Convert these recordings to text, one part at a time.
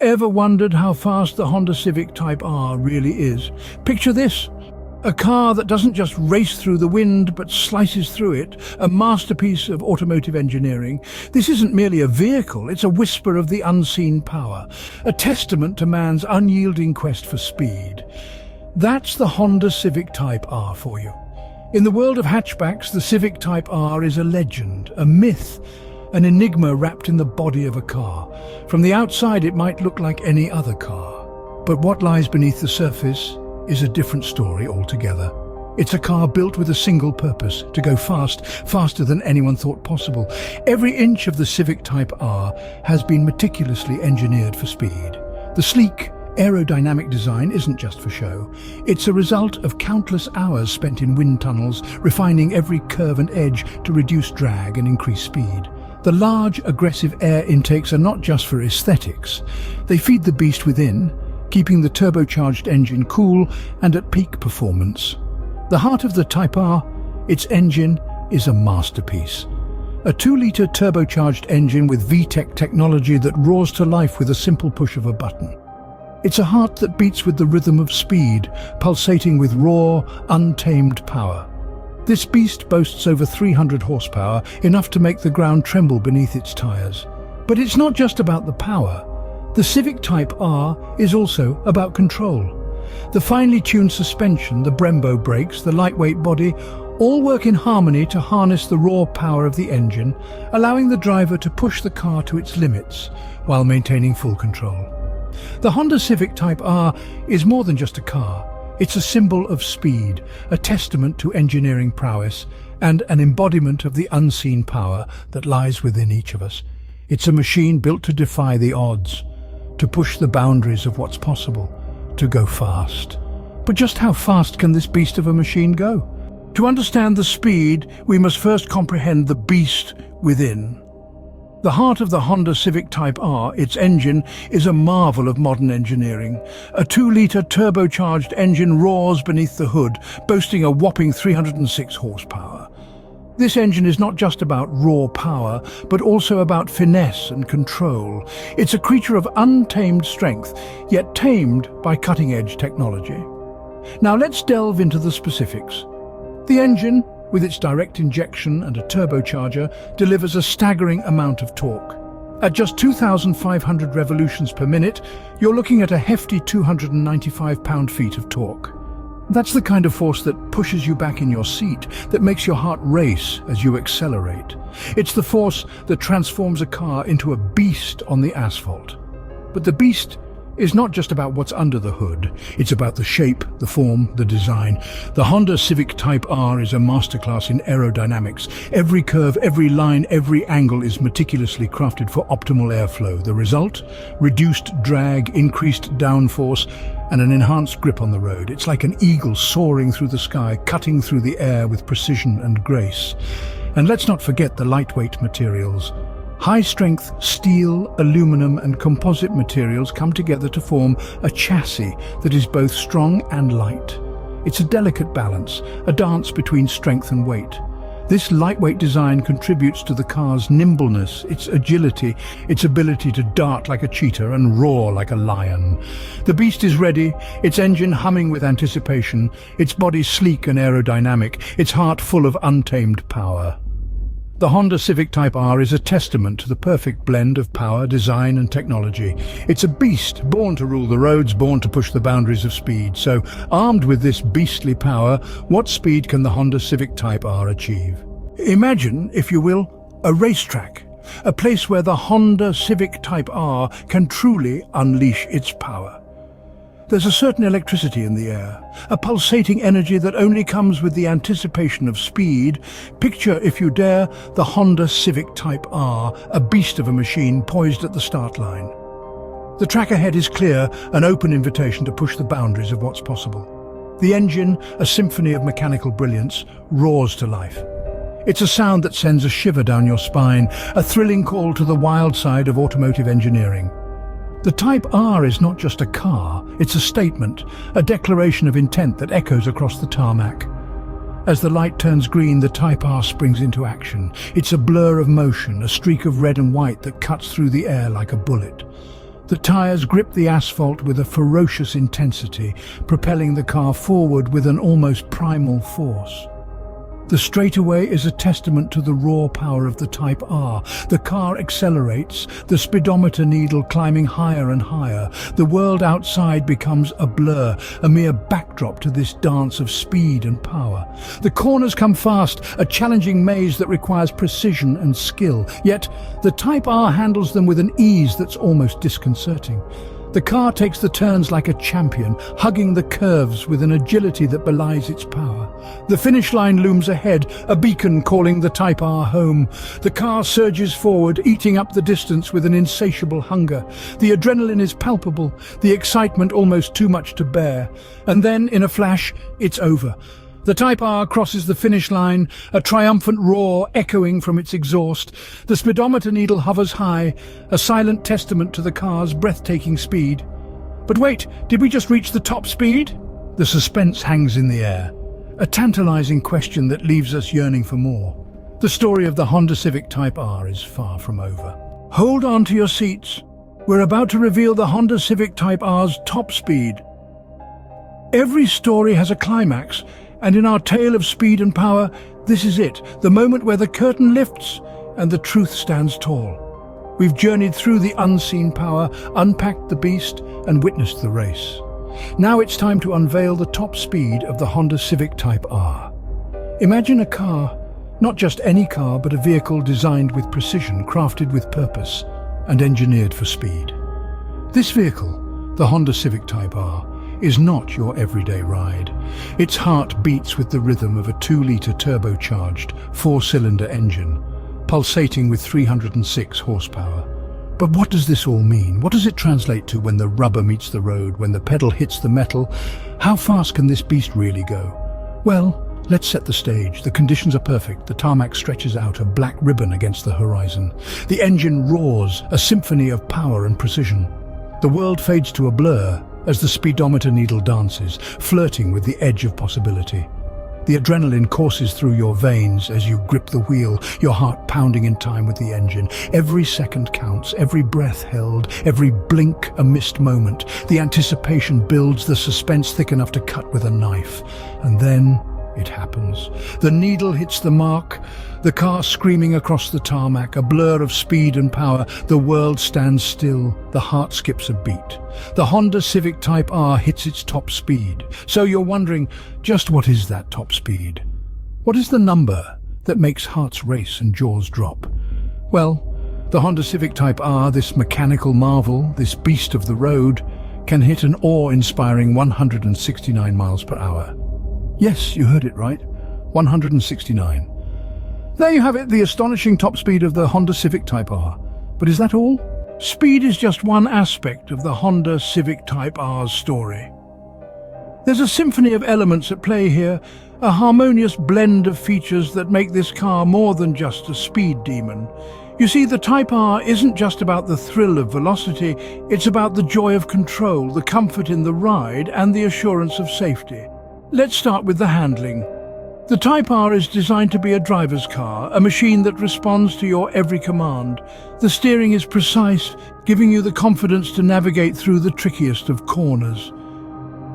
Ever wondered how fast the Honda Civic Type R really is? Picture this. A car that doesn't just race through the wind, but slices through it, a masterpiece of automotive engineering. This isn't merely a vehicle, it's a whisper of the unseen power, a testament to man's unyielding quest for speed. That's the Honda Civic Type R for you. In the world of hatchbacks, the Civic Type R is a legend, a myth, an enigma wrapped in the body of a car. From the outside, it might look like any other car. But what lies beneath the surface is a different story altogether. It's a car built with a single purpose: to go fast, faster than anyone thought possible. Every inch of the Civic Type R has been meticulously engineered for speed. The sleek, aerodynamic design isn't just for show. It's a result of countless hours spent in wind tunnels, refining every curve and edge to reduce drag and increase speed. The large, aggressive air intakes are not just for aesthetics. They feed the beast within, keeping the turbocharged engine cool and at peak performance. The heart of the Type R, its engine, is a masterpiece. A 2-litre turbocharged engine with VTEC technology that roars to life with a simple push of a button. It's a heart that beats with the rhythm of speed, pulsating with raw, untamed power. This beast boasts over 300 horsepower, enough to make the ground tremble beneath its tyres. But it's not just about the power. The Civic Type R is also about control. The finely tuned suspension, the Brembo brakes, the lightweight body, all work in harmony to harness the raw power of the engine, allowing the driver to push the car to its limits while maintaining full control. The Honda Civic Type R is more than just a car. It's a symbol of speed, a testament to engineering prowess, and an embodiment of the unseen power that lies within each of us. It's a machine built to defy the odds, to push the boundaries of what's possible, to go fast. But just how fast can this beast of a machine go? To understand the speed, we must first comprehend the beast within. The heart of the Honda Civic Type R, its engine, is a marvel of modern engineering. A 2-litre turbocharged engine roars beneath the hood, boasting a whopping 306 horsepower. This engine is not just about raw power, but also about finesse and control. It's a creature of untamed strength, yet tamed by cutting-edge technology. Now let's delve into the specifics. The engine, with its direct injection and a turbocharger, delivers a staggering amount of torque. At just 2,500 revolutions per minute, you're looking at a hefty 295 pound-feet of torque. That's the kind of force that pushes you back in your seat, that makes your heart race as you accelerate. It's the force that transforms a car into a beast on the asphalt. But the beast is not just about what's under the hood. It's about the shape, the form, the design. The Honda Civic Type R is a masterclass in aerodynamics. Every curve, every line, every angle is meticulously crafted for optimal airflow. The result? Reduced drag, increased downforce, and an enhanced grip on the road. It's like an eagle soaring through the sky, cutting through the air with precision and grace. And let's not forget the lightweight materials. High-strength steel, aluminum and composite materials come together to form a chassis that is both strong and light. It's a delicate balance, a dance between strength and weight. This lightweight design contributes to the car's nimbleness, its agility, its ability to dart like a cheetah and roar like a lion. The beast is ready, its engine humming with anticipation, its body sleek and aerodynamic, its heart full of untamed power. The Honda Civic Type R is a testament to the perfect blend of power, design and technology. It's a beast, born to rule the roads, born to push the boundaries of speed. So, armed with this beastly power, what speed can the Honda Civic Type R achieve? Imagine, if you will, a racetrack, a place where the Honda Civic Type R can truly unleash its power. There's a certain electricity in the air, a pulsating energy that only comes with the anticipation of speed. Picture, if you dare, the Honda Civic Type R, a beast of a machine poised at the start line. The track ahead is clear, an open invitation to push the boundaries of what's possible. The engine, a symphony of mechanical brilliance, roars to life. It's a sound that sends a shiver down your spine, a thrilling call to the wild side of automotive engineering. The Type R is not just a car, it's a statement, a declaration of intent that echoes across the tarmac. As the light turns green, the Type R springs into action. It's a blur of motion, a streak of red and white that cuts through the air like a bullet. The tires grip the asphalt with a ferocious intensity, propelling the car forward with an almost primal force. The straightaway is a testament to the raw power of the Type R. The car accelerates, the speedometer needle climbing higher and higher. The world outside becomes a blur, a mere backdrop to this dance of speed and power. The corners come fast, a challenging maze that requires precision and skill. Yet, the Type R handles them with an ease that's almost disconcerting. The car takes the turns like a champion, hugging the curves with an agility that belies its power. The finish line looms ahead, a beacon calling the Type R home. The car surges forward, eating up the distance with an insatiable hunger. The adrenaline is palpable, the excitement almost too much to bear. And then, in a flash, it's over. The Type R crosses the finish line, a triumphant roar echoing from its exhaust. The speedometer needle hovers high, a silent testament to the car's breathtaking speed. But wait, did we just reach the top speed? The suspense hangs in the air, a tantalizing question that leaves us yearning for more. The story of the Honda Civic Type R is far from over. Hold on to your seats. We're about to reveal the Honda Civic Type R's top speed. Every story has a climax, and in our tale of speed and power, this is it, the moment where the curtain lifts and the truth stands tall. We've journeyed through the unseen power, unpacked the beast, and witnessed the race. Now it's time to unveil the top speed of the Honda Civic Type R. Imagine a car, not just any car, but a vehicle designed with precision, crafted with purpose, and engineered for speed. This vehicle, the Honda Civic Type R, is not your everyday ride. Its heart beats with the rhythm of a 2-litre turbocharged, 4-cylinder engine, pulsating with 306 horsepower. But what does this all mean? What does it translate to when the rubber meets the road, when the pedal hits the metal? How fast can this beast really go? Well, let's set the stage. The conditions are perfect. The tarmac stretches out, a black ribbon against the horizon. The engine roars, a symphony of power and precision. The world fades to a blur as the speedometer needle dances, flirting with the edge of possibility. The adrenaline courses through your veins as you grip the wheel, your heart pounding in time with the engine. Every second counts, every breath held, every blink a missed moment. The anticipation builds, the suspense thick enough to cut with a knife. And then it happens. The needle hits the mark, the car screaming across the tarmac, a blur of speed and power. The world stands still, the heart skips a beat. The Honda Civic Type R hits its top speed. So you're wondering, just what is that top speed? What is the number that makes hearts race and jaws drop? Well, the Honda Civic Type R, this mechanical marvel, this beast of the road, can hit an awe-inspiring 169 miles per hour. Yes, you heard it right, 169. There you have it, the astonishing top speed of the Honda Civic Type R. But is that all? Speed is just one aspect of the Honda Civic Type R's story. There's a symphony of elements at play here, a harmonious blend of features that make this car more than just a speed demon. You see, the Type R isn't just about the thrill of velocity, it's about the joy of control, the comfort in the ride, and the assurance of safety. Let's start with the handling. The Type R is designed to be a driver's car, a machine that responds to your every command. The steering is precise, giving you the confidence to navigate through the trickiest of corners.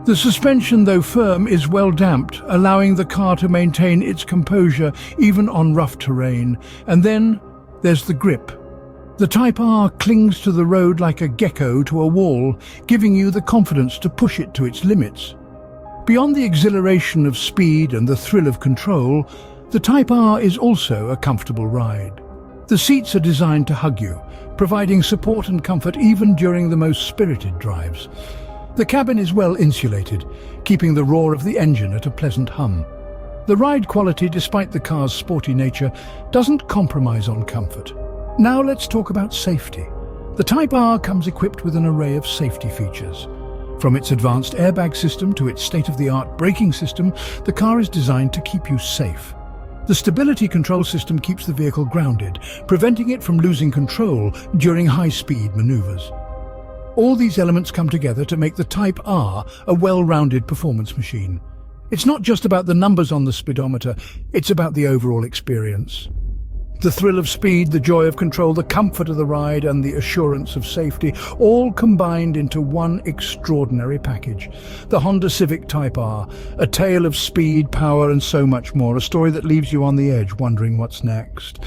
The suspension, though firm, is well damped, allowing the car to maintain its composure even on rough terrain. And then there's the grip. The Type R clings to the road like a gecko to a wall, giving you the confidence to push it to its limits. Beyond the exhilaration of speed and the thrill of control, the Type R is also a comfortable ride. The seats are designed to hug you, providing support and comfort even during the most spirited drives. The cabin is well insulated, keeping the roar of the engine at a pleasant hum. The ride quality, despite the car's sporty nature, doesn't compromise on comfort. Now let's talk about safety. The Type R comes equipped with an array of safety features. From its advanced airbag system to its state-of-the-art braking system, the car is designed to keep you safe. The stability control system keeps the vehicle grounded, preventing it from losing control during high-speed maneuvers. All these elements come together to make the Type R a well-rounded performance machine. It's not just about the numbers on the speedometer, it's about the overall experience. The thrill of speed, the joy of control, the comfort of the ride and the assurance of safety, all combined into one extraordinary package. The Honda Civic Type R, a tale of speed, power and so much more, a story that leaves you on the edge wondering what's next.